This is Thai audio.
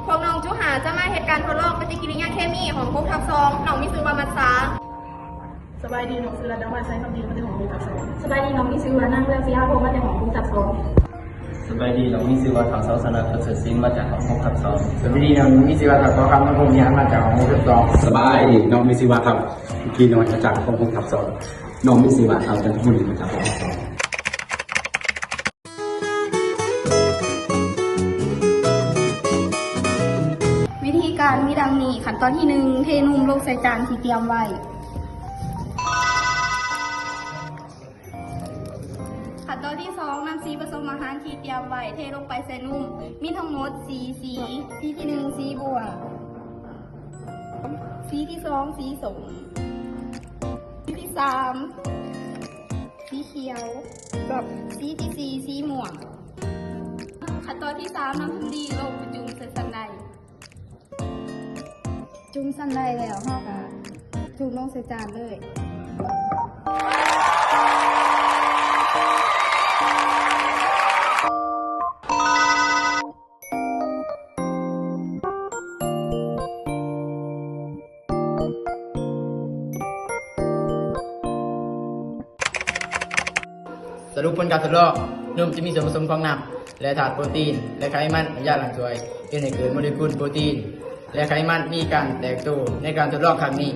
พวกน้องจุหาจะมาเหตุการณ์ทดลองปฏิกิริยาเคมีของกรุ๊ปทับซ้อมน้องมีซื้อมามัดซาสบายดีน้องซื้อแล้วมาใช้คำดีมาในของกรุ๊ปทับซ้อมสบายดีน้องมีซื้อว่านั่งเรือสีห้าโพมาจากของกรุ๊ปทับซ้อมสบายดีน้องมีซื้อว่าทางเสาสนับประเสริฐศิลป์มาจากของทับซ้อมสบายดีน้องมีซื้อว่าทางคำน้ำพงยานมาจากของทับซ้อมสบายดีน้องมีซื้อว่าครับพี่น้องมาจากของทับซ้อมน้องมีซื้อว่าเอาจันทบุรีมาจากของทับซ้อมวิธีการมีดังนี้ขั้นตอนที่1เทนุ่มลงใส่จานที่เตรียมไว้ขั้นตอนที่2นำสีผสมอาหารที่เตรียมไว้เทลงไปใส่นุ่มมีทั้งหมด4สีที่1สีบัวสีที่2สีส้มสีที่3สีเขียวกับสีที่4สีม่วงขั้นตอนที่3นำผงดีลงไปจุ่มใส่สันในจุ่มสันในแล้วห่อกะจุ่มลงใส่จานเลยสรุปผลการทดลองนมจะมีส่วนผสมของน้ำและธาตุโปรตีนและไขมันในยาหลั่งสวยเป็นให้เกิดโมเลกุลโปรตีนและไขมันมีการแตกตัวในการทดลองครั้งนี้